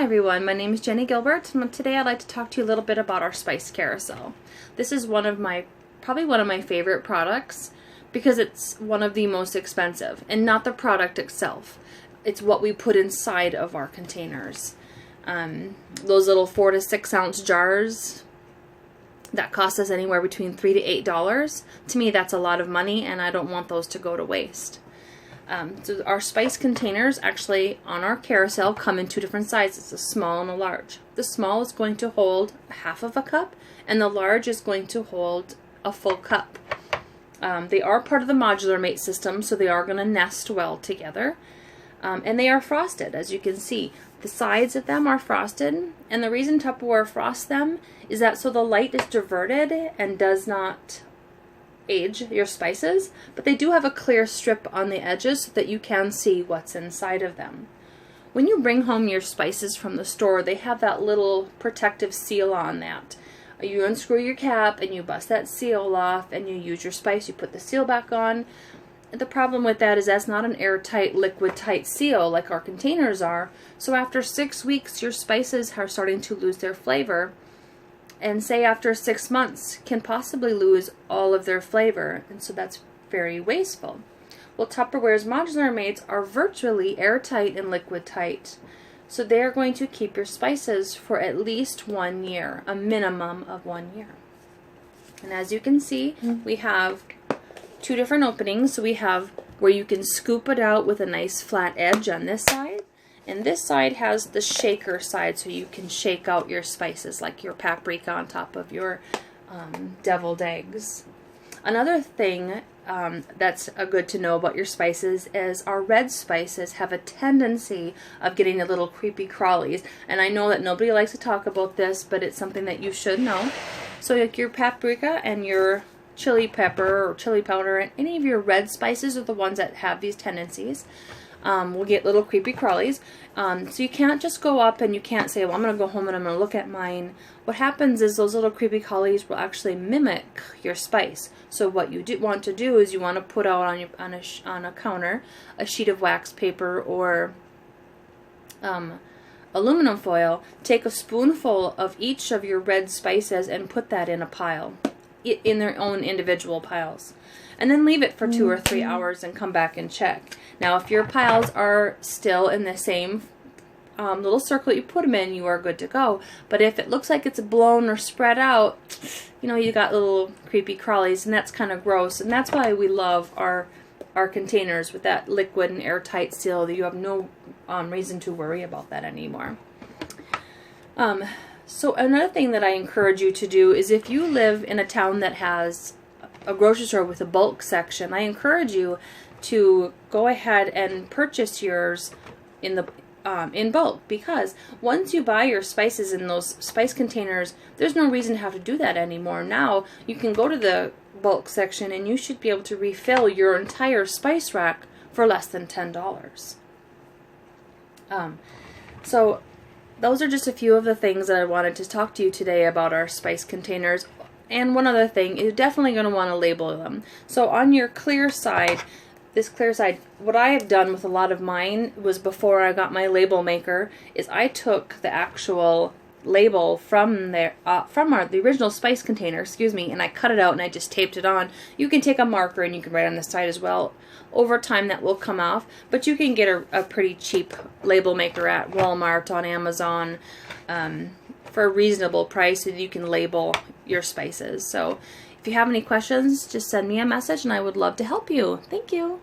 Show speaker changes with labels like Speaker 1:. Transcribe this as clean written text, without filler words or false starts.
Speaker 1: everyone, my name is Jenny Gilbert, and today I'd like to talk to you a little bit about our spice carousel. This is probably one of my favorite products because it's one of the most expensive, and not the product itself. It's what we put inside of our containers. Those little 4 to 6 ounce jars that cost us anywhere between $3 to $8. To me, that's a lot of money, and I don't want those to go to waste. So our spice containers actually on our carousel come in 2 different sizes, a small and a large. The small is going to hold half of a cup, and the large is going to hold a full cup. They are part of the modular mate system, so they are going to nest well together. And they are frosted, as you can see. The sides of them are frosted, and the reason Tupperware frosts them is that so the light is diverted and does not age your spices, but they do have a clear strip on the edges so that you can see what's inside of them. When you bring home your spices from the store, they have that little protective seal on that. You unscrew your cap and you bust that seal off and you use your spice, you put the seal back on. The problem with that is that's not an airtight, liquid-tight seal like our containers are, so after 6 weeks your spices are starting to lose their flavor, and say after 6 months can possibly lose all of their flavor, and so that's very wasteful. Well, Tupperware's modular mates are virtually airtight and liquid tight, so they're going to keep your spices for at least 1 year, a minimum of 1 year. And as you can see, we have 2 different openings. So we have where you can scoop it out with a nice flat edge on this side, and this side has the shaker side, so you can shake out your spices like your paprika on top of your deviled eggs. Another thing that's good to know about your spices is our red spices have a tendency of getting a little creepy crawlies, and I know that nobody likes to talk about this, but it's something that you should know. So like your paprika and your chili pepper or chili powder and any of your red spices are the ones that have these tendencies. Will get little creepy crawlies. So you can't just go up and you can't say, well, I'm going to go home and I'm going to look at mine. What happens is those little creepy crawlies will actually mimic your spice. So what you want to do is you want to put out on a counter a sheet of wax paper or aluminum foil. Take a spoonful of each of your red spices and put that in a pile, in their own individual piles, and then leave it for 2 or 3 hours and come back and check. Now if your piles are still in the same little circle you put them in, you are good to go. But if it looks like it's blown or spread out, you got little creepy crawlies, and that's kind of gross. And that's why we love our containers with that liquid and airtight seal. You have no reason to worry about that anymore. So another thing that I encourage you to do is if you live in a town that has a grocery store with a bulk section, I encourage you to go ahead and purchase yours in bulk, because once you buy your spices in those spice containers, there's no reason to have to do that anymore. Now you can go to the bulk section and you should be able to refill your entire spice rack for less than $10. So those are just a few of the things that I wanted to talk to you today about our spice containers. And one other thing, you're definitely going to want to label them. So on your clear side, this clear side, what I have done with a lot of mine was, before I got my label maker, is I took the actual label from the original spice container, and I cut it out and I just taped it on. You can take a marker and you can write on the side as well. Over time that will come off, but you can get a pretty cheap label maker at Walmart, on Amazon, for a reasonable price, and you can label your spices. So if you have any questions, just send me a message and I would love to help you. Thank you.